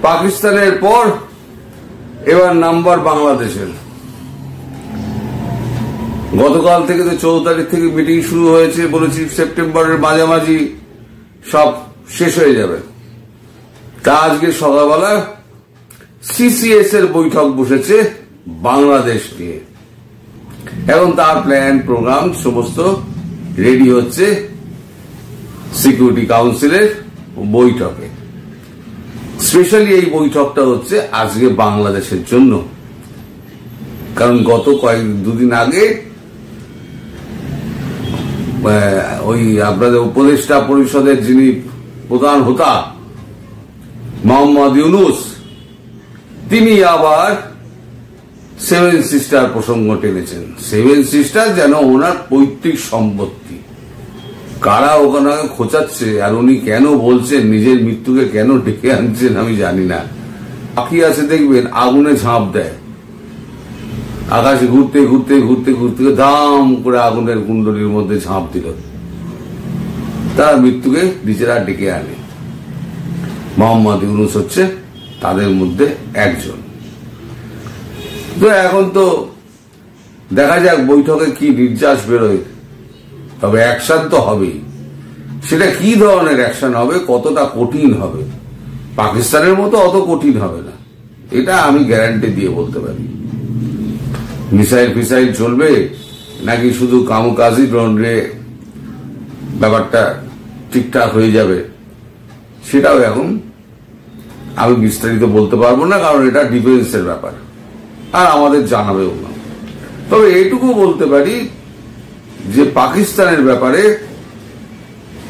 পাকিস্তানের পর এবার নাম্বার বাংলাদেশের। গতকাল থেকে তো 14 তারিখ থেকে মিটিং শুরু হয়েছে, বলেছি সেপ্টেম্বরের মাঝামাঝি সব শেষ হয়ে যাবে। তা আজকে সকালবেলা সিসিএস এর বৈঠক বসেছে বাংলাদেশ নিয়ে। এখন তার প্ল্যান প্রোগ্রাম সমস্ত রেডি হচ্ছে সিকিউরিটি কাউন্সিলের বৈঠকে। স্পেশালি এই বৈঠকটা হচ্ছে আজকে বাংলাদেশের জন্য, কারণ গত দুদিন আগে ওই আপনাদের উপদেষ্টা পরিষদের যিনি প্রধান হোতা মোহাম্মদ ইউনুস, তিনি আবার 7 সিস্টার প্রসঙ্গ টেনেছেন। 7 সিস্টার যেন ওনার পৈতৃক সম্পত্তি। কারা ওখানে খোঁচাচ্ছে আর উনি কেন বলছেন, নিজের মৃত্যুকে কেন ডেকে আনছেন আমি জানি না। পাখি আছে দেখবেন আগুনে ঝাঁপ দেয়, আকাশে ঘুরতে ঘুরতে ঘুরতে ঘুরতে দাম করে আগুনের কুণ্ডলীর মধ্যে ঝাঁপ দিল, তারা মৃত্যুকে নিজেরা ডেকে আনে। মোহাম্মদ ইউনুস হচ্ছে তাদের মধ্যে একজন। তো এখন তো দেখা যাক বৈঠকে কি নির্যাস বেরোয়, তবে অ্যাকশন তো হবেই। সেটা কি ধরনের অ্যাকশন হবে, কতটা কঠিন হবে, পাকিস্তানের মতো অত কঠিন হবে না, এটা আমি গ্যারান্টি দিয়ে বলতে পারি। মিসাইল ফিসাইল চলবে নাকি শুধু কামকাজি ড্রোন রে ব্যাপারটা ঠিকঠাক হয়ে যাবে, সেটাও এখন আমি বিস্তারিত বলতে পারবো না, কারণ এটা ডিফেন্সের ব্যাপার আর আমাদের জানাবেও না। তবে এইটুকু বলতে পারি যে পাকিস্তানের ব্যাপারে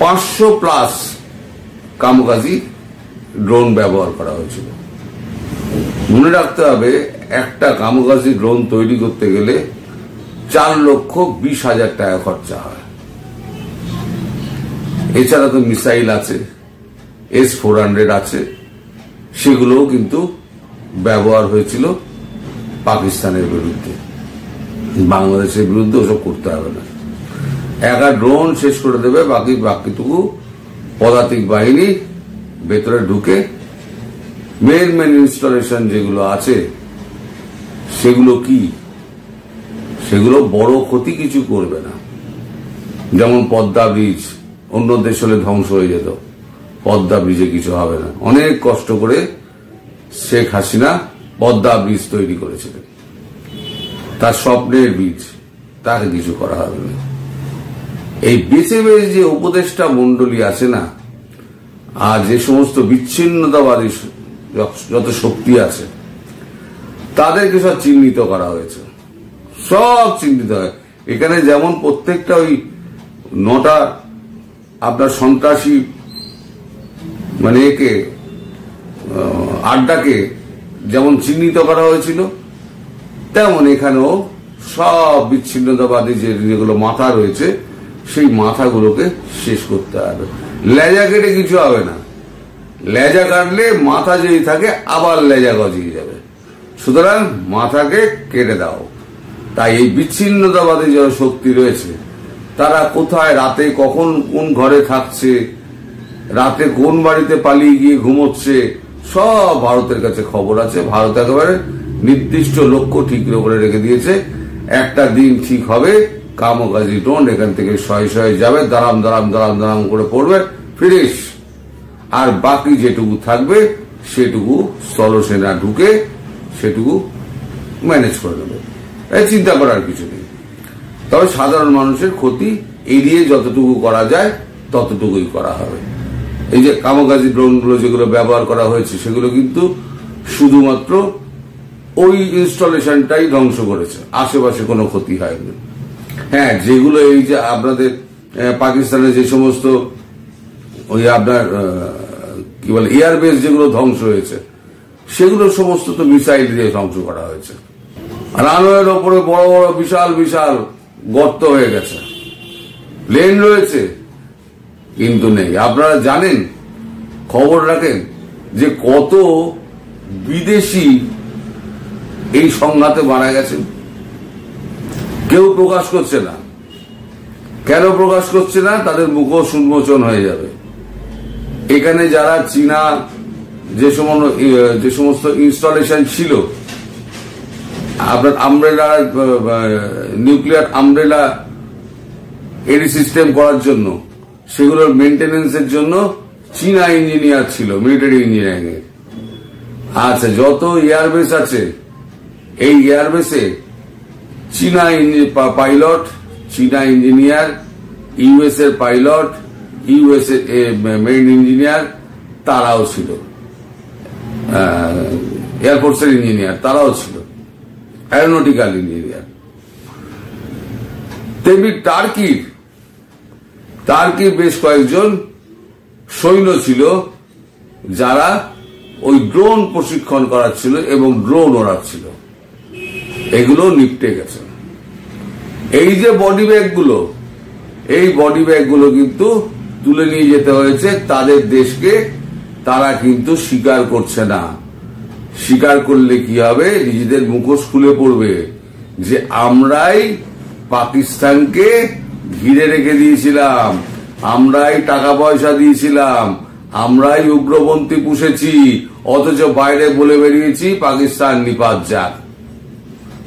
500+ কামকাজি ড্রোন ব্যবহার করা হয়েছিল। মনে রাখতে হবে, একটা কামকাজি ড্রোন তৈরি করতে গেলে 4,20,000 টাকা খরচা হয়। এছাড়া তো মিসাইল আছে, S-400 আছে, সেগুলোও কিন্তু ব্যবহার হয়েছিল পাকিস্তানের বিরুদ্ধে। বাংলাদেশের বিরুদ্ধে ওসব করতে হবে না, একা ড্রোন শেষ করে দেবে, বাকিটুকু পদাতিক বাহিনী ভেতরে ঢুকে মেন ইনস্টলেশন যেগুলো আছে সেগুলো কি, সেগুলো বড় ক্ষতি কিছু করবে না। যেমন পদ্মা ব্রিজ অন্য দেশ হলে ধ্বংস হয়ে যেত, পদ্মা ব্রিজে কিছু হবে না। অনেক কষ্ট করে শেখ হাসিনা পদ্মা ব্রিজ তৈরি করেছিলেন, তার স্বপ্নের ব্রিজ, তাকে কিছু করা হবে না। এই বেঁচে বেঁচে যে উপদেষ্টা মন্ডলী আছে না, আর যে সমস্ত বিচ্ছিন্নতাবাদী যত শক্তি আছে তাদেরকে সব চিহ্নিত করা হয়েছে, সব চিহ্নিত হয়। এখানে যেমন প্রত্যেকটা ওই 9টা আপনার সন্ত্রাসী মানে একে আড্ডাকে যেমন চিহ্নিত করা হয়েছিল, তেমন এখানেও সব বিচ্ছিন্নতাবাদী যেগুলো মাথা রয়েছে সেই মাথাগুলোকে শেষ করতে হবে। লেজা কেটে কিছু হবে না, লেজা কাটলে মাথা যেই থাকে আবার লেজা গজিয়ে যাবে, সুতরাং মাথাকে কেটে দাও। তাই এই বিচ্ছিন্নতাবাদী যারা শক্তি রয়েছে তারা কোথায় রাতে কখন কোন ঘরে থাকছে, রাতে কোন বাড়িতে পালিয়ে গিয়ে ঘুমোচ্ছে, সব ভারতের কাছে খবর আছে। ভারত একেবারে নির্দিষ্ট লক্ষ্য ঠিক করে রেখে দিয়েছে, একটা দিন ঠিক হবে কামকাজি ড্রোন এখান থেকে শয়ে শয়ে যাবে, দাঁড়াম দাঁড়াম দাঁড়াম দাঁড়াম করে পড়বে, ফিনিশ। আর বাকি যেটুকু থাকবে সেটুকু স্থলসেনা ঢুকে সেটুকু ম্যানেজ করে নেবে, চিন্তা করার কিছু নেই। তবে সাধারণ মানুষের ক্ষতি এড়িয়ে যতটুকু করা যায় ততটুকুই করা হবে। এই যে কামকাজি ড্রোনগুলো যেগুলো ব্যবহার করা হয়েছে সেগুলো কিন্তু শুধুমাত্র ওই ইনস্টলেশনটাই ধ্বংস করেছে, আশেপাশে কোনো ক্ষতি হয়নি। হ্যাঁ, যেগুলো এই যে আপনাদের পাকিস্তানের যে সমস্ত ওই আপনার কি বলে এয়ারবেস যেগুলো ধ্বংস হয়েছে সেগুলো সমস্ত তো মিসাইল দিয়ে ধ্বংস করা হয়েছে। রানওয়ের ওপরে বড় বড় বিশাল বিশাল গর্ত হয়ে গেছে, প্লেন রয়েছে কিন্তু নেই। আপনারা জানেন, খবর রাখেন যে কত বিদেশি এই সংঘাতে মারা গেছেন? কেউ প্রকাশ করছে না। কেন প্রকাশ করছে না? তাদের মুখোশ উন্মোচন হয়ে যাবে। এখানে যারা চীনা যে সমস্ত ইনস্টলেশন ছিল আপনার আমব্রেলা, নিউক্লিয়ার আমব্রেলা এডি সিস্টেম করার জন্য, সেগুলোর মেনটেনেন্সের জন্য চীনা ইঞ্জিনিয়ার ছিল, মিলিটারি ইঞ্জিনিয়ারিং এর। আচ্ছা, যত এয়ারবেস আছে এই এয়ারবেসে চীনা পাইলট, চীনা ইঞ্জিনিয়ার, ইউএস এর পাইলট, ইউএস মেরিন ইঞ্জিনিয়ার তারাও ছিল, এয়ারফোর্সের ইঞ্জিনিয়ার তারাও ছিল, অ্যারোনটিক্যাল ইঞ্জিনিয়ার। তেমনি টার্কির বেশ কয়েকজন সৈন্য ছিল যারা ওই ড্রোন প্রশিক্ষণ করাচ্ছিল এবং ড্রোন ওড়াচ্ছিল। এগুলো নিপটে গেছে। এই যে বডি ব্যাগগুলো, এই বডি ব্যাগগুলো কিন্তু তুলে নিয়ে যেতে হয়েছে তাদের দেশকে। তারা কিন্তু স্বীকার করছে না। স্বীকার করলে কি হবে? নিজেদের মুখোশ খুলে পড়বে যে আমরাই পাকিস্তানকে ঘিরে রেখে দিয়েছিলাম, আমরাই টাকা পয়সা দিয়েছিলাম, আমরাই উগ্রপন্থী পুষেছি, অথচ বাইরে বলে বেরিয়েছি পাকিস্তান নিপাত যাক,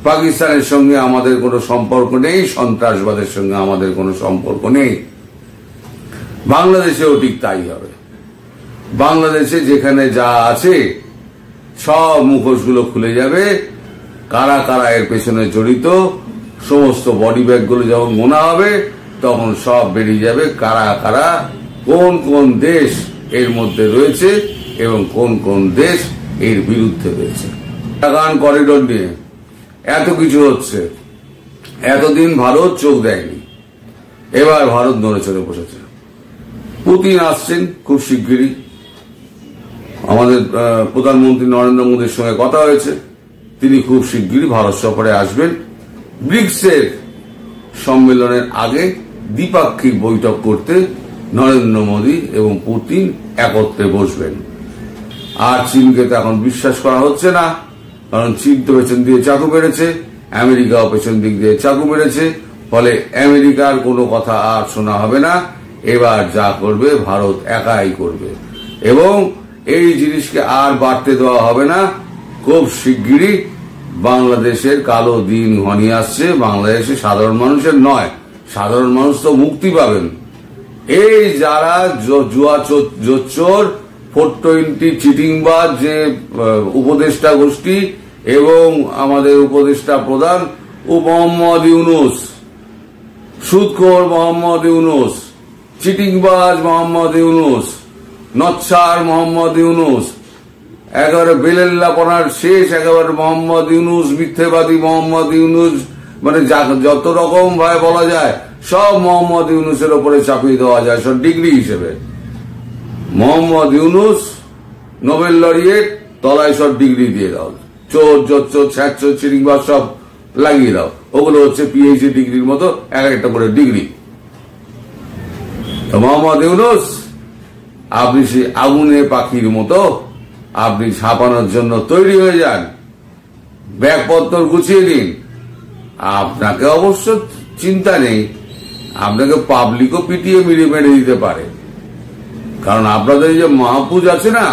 পাকিস্তানের সঙ্গে আমাদের কোনো সম্পর্ক নেই, সন্ত্রাসবাদের সঙ্গে আমাদের কোনো সম্পর্ক নেই। বাংলাদেশেও ঠিক তাই হবে। বাংলাদেশে যেখানে যা আছে সব মুখোশগুলো খুলে যাবে। কারা কারা এর পেছনে জড়িত সমস্ত বডি ব্যাগগুলো যখন গোনা হবে তখন সব বেরিয়ে যাবে, কারা কারা কোন কোন দেশ এর মধ্যে রয়েছে এবং কোন কোন দেশ এর বিরুদ্ধে রয়েছে। আফগান করিডোর নিয়ে এত কিছু হচ্ছে, এতদিন ভারত চোখ দেয়নি, এবার ভারত নড়ে চড়ে বসেছে। পুতিন আসছেন খুব শিগগিরই। আমাদের প্রধানমন্ত্রী নরেন্দ্র মোদীর সঙ্গে কথা হয়েছে, তিনি খুব শিগগিরই ভারত সফরে আসবেন। ব্রিক্সের সম্মেলনের আগে দ্বিপাক্ষিক বৈঠক করতে নরেন্দ্র মোদী এবং পুতিন একত্রে বসবেন। আর চীনকে তো এখন বিশ্বাস করা হচ্ছে না, কারণ চীন তো পেছন দিয়ে চাকু মেরেছে, আমেরিকাও পেছন দিক দিয়ে চাকু মেরেছে। ফলে আমেরিকার কোনো কথা আর শোনা হবে না। এবার যা করবে ভারত একাই করবে এবং এই জিনিসকে আর বাড়তে দেওয়া হবে না। খুব শিগগিরই বাংলাদেশের কালো দিন ঘনিয়ে আসছে। বাংলাদেশে সাধারণ মানুষের নয়, সাধারণ মানুষ তো মুক্তি পাবেন। এই যারা জুয়া জোচ্চোর 420 চিটিংবাজ যে উপদেষ্টা গোষ্ঠী এবং আমাদের উপদেষ্টা প্রধান মোহাম্মদ ইউনূস, সুদখোর মোহাম্মদ ইউনূস, চিটিংবাজ মোহাম্মদ ইউনূস, নচ্ছার মোহাম্মদ ইউনূস, একেবারে বেলেল্লাপনার শেষ একেবারে মোহাম্মদ ইউনূস, মিথ্যেবাদী মোহাম্মদ ইউনূস, মানে যত রকম ভাবে বলা যায় সব মোহাম্মদ ইউনূসের ওপরে চাপিয়ে দেওয়া যায় সব ডিগ্রি হিসেবে। মোহাম্মদ ইউনূস নোবেল লরিয়েট, তলায় সব ডিগ্রি দিয়ে দাও, চোর জোচ্চোর ছ্যাঁচোর চিটিংবাজ সব লাগিয়ে দাও, ওগুলো হচ্ছে পিএইচডি ডিগ্রির মতো এক একটা করে ডিগ্রি। মোহাম্মদ ইউনূস, আপনি সেই আগুনে পাখির মতো আপনি ছাপানোর জন্য তৈরি হয়ে যান, ব্যাগপত্র গুছিয়ে দিন। আপনাকে অবশ্য চিন্তা নেই, আপনাকে পাবলিকও পিটিয়ে মেরে দিতে পারে, কারণ আপনাদের যে মাহফুজ আছে না,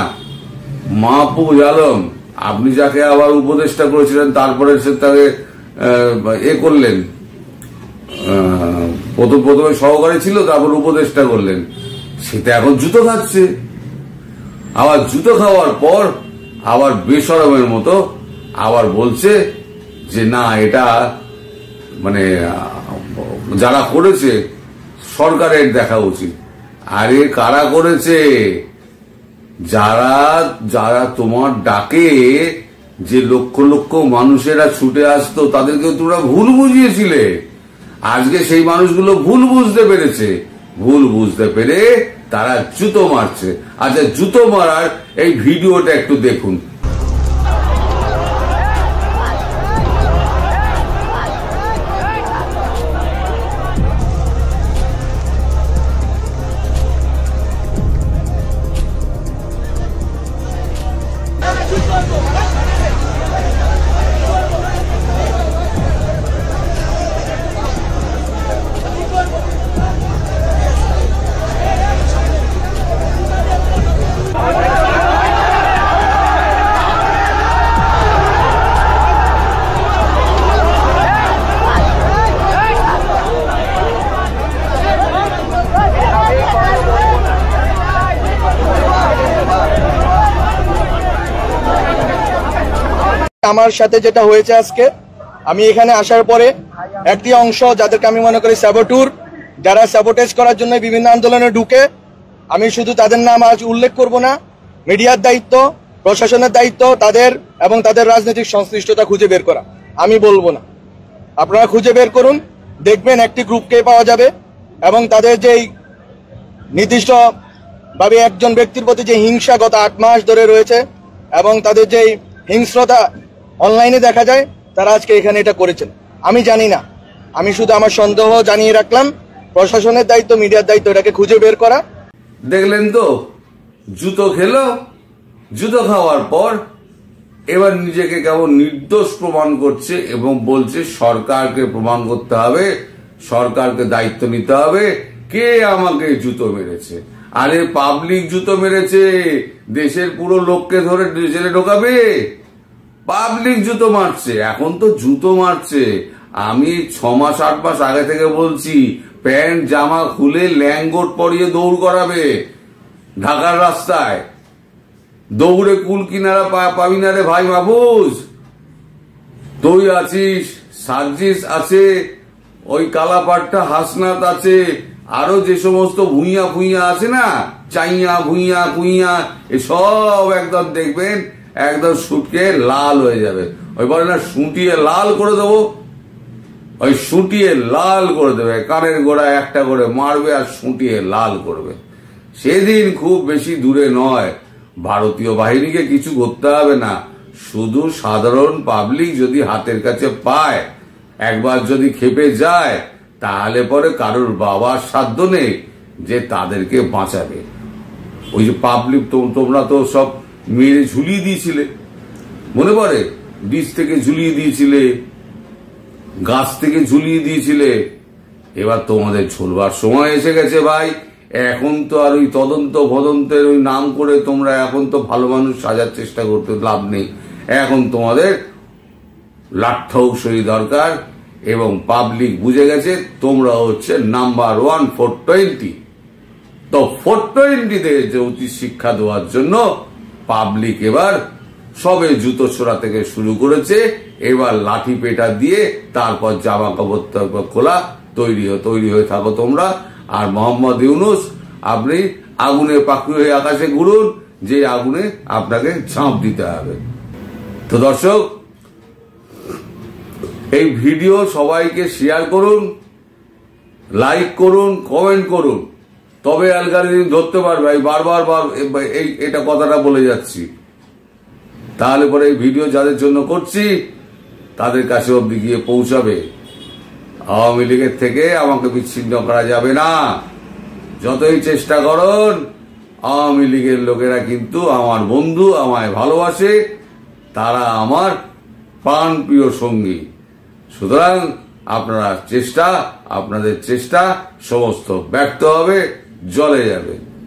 মাহফুজ আলম, আপনি যাকে আবার উপদেষ্টা করেছিলেন তারপরে সে তাকে করলেন, প্রথমে সহকারী ছিল তারপর উপদেষ্টা করলেন, সেটা এখন জুতো খাচ্ছে। আবার জুতো খাওয়ার পর আবার বেশরমের মতো আবার বলছে যে না, এটা মানে যারা করেছে সরকারের দেখা উচিত। আরে কারা করেছে? যারা যারা তোমার ডাকে যে লক্ষ লক্ষ মানুষেরা ছুটে আসতো তাদেরকে তোমরা ভুল বুঝিয়েছিলে। আজকে সেই মানুষগুলো ভুল বুঝতে পেরেছে, ভুল বুঝতে পেরে তারা জুতো মারছে। আচ্ছা, জুতো মারার এই ভিডিওটা একটু দেখুন। আমার সাথে যেটা হয়েছে আজকে, আমি এখানে আসার পরে একটি অংশ যাদেরকে আমি মনে করি স্যাবোটুর, যারা স্যাবোটেজ করার জন্য বিভিন্ন আন্দোলনে ঢুকে, আমি শুধু তাদের নাম আজ উল্লেখ করব না। মিডিয়ার দায়িত্ব, প্রশাসনের দায়িত্ব তাদের এবং তাদের রাজনৈতিক সংশ্লিষ্টতা খুঁজে বের করা, আমি বলবো না। আপনারা খুঁজে বের করুন, দেখবেন একটি গ্রুপকে পাওয়া যাবে এবং তাদের যেই নির্দিষ্টভাবে একজন ব্যক্তির প্রতি যে হিংসা গত 8 মাস ধরে রয়েছে এবং তাদের যেই হিংস্রতা অনলাইনে দেখা যায়, তারা আজকে এখানে এটা করেছেন। আমি জানি না, আমি শুধু আমার সন্দেহ জানিয়ে রাখলাম। প্রশাসনের দায়িত্ব, মিডিয়ার দায়িত্ব এটাকে খুঁজে বের করা। দেখলেন তো, জুতো খেলো, জুতো খাওয়ার পর এবার নিজেকে কেমন নির্দোষ প্রমাণ করছে এবং বলছে সরকারকে প্রমাণ করতে হবে, সরকারকে দায়িত্ব নিতে হবে কে আমাকে জুতো মেরেছে। আরে পাবলিক জুতো মেরেছে, দেশের পুরো লোককে ধরে জেলে ঢোকাবে? পাবলিক জুতো মারছে, এখন তো জুতো মারছে। আমি 6 মাস 8 মাস আগে থেকে বলছি, প্যান্ট জামা খুলে ল্যাঙ্গট পরিয়ে দৌড় করাবে ঢাকার রাস্তায়। দৌড়ে কুল কিনারা পাবি না রে ভাই মাহফুজ। তুই আছিস, সার্জিস আছে, ওই কালাপাট্টা হাসনাত আছে, আরো যে সমস্ত ভুইয়া ফুইয়া আছে না, চাইয়া ভুইয়া কুইয়া, এসব একদম দেখবেন একদম সুটকে লাল হয়ে যাবে। ওই বলে না সুটিয়ে লাল করে দেবো, ওই সুটিয়ে লাল করে দেবে, কানের গোড়ায় একটা করে মারবে আর সুটিয়ে লাল করবে। সেদিন খুব বেশি দূরে নয়, ভারতীয় বাহিনীকে কিছু করতে হবে না, শুধু সাধারণ পাবলিক যদি হাতের কাছে পায়, একবার যদি খেপে যায়, তাহলে পরে কারোর বাবার সাধ্য নেই যে তাদেরকে বাঁচাবে। ওই যে পাবলিক, তোমরা তো সব মেরে ঝুলিয়ে দিয়েছিলে, মনে পড়ে? ব্রিজ থেকে ঝুলিয়ে দিয়েছিলে, গাছ থেকে ঝুলিয়ে দিয়েছিলে। এবার তোমাদের ঝুলবার সময় এসে গেছে ভাই। এখন তো আর ওই তদন্ত ভদন্তের ওই নাম করে তোমরা এখন তো ভালো মানুষ সাজার চেষ্টা করতে লাভ নেই। এখন তোমাদের লাঠৌসই দরকার এবং পাবলিক বুঝে গেছে তোমরা হচ্ছে নাম্বার 1 420। তো 420 যে উচিত শিক্ষা দেওয়ার জন্য পাবলিক এবার সবে জুতো ছোড়া থেকে শুরু করেছে। এবার লাঠি পেটা দিয়ে তারপর জামা কাপড় খোলা, তৈরি হয়ে থাকো তোমরা। আর মোহাম্মদ ইউনূস, আপনি আগুনে পাখি হয়ে আকাশে ঘুরুন, যে আগুনে আপনাকে ঝাঁপ দিতে হবে। তো দর্শক, এই ভিডিও সবাইকে শেয়ার করুন, লাইক করুন, কমেন্ট করুন, তবে অ্যালগরিদম ধরতে পারবে। বারবার এটা কথাটা বলে যাচ্ছি, তাহলে পরে এই ভিডিও যাদের জন্য করছি তাদের কাছে অব্দি গিয়ে পৌঁছাবে। আওয়ামী লীগের থেকে আমাকে বিচ্ছিন্ন করা যাবে না, যতই চেষ্টা করুন। আওয়ামী লীগের লোকেরা কিন্তু আমার বন্ধু, আমায় ভালোবাসে, তারা আমার প্রাণ প্রিয় সঙ্গী। সুতরাং আপনাদের চেষ্টা সমস্ত ব্যর্থ হবে, জলে যাবে।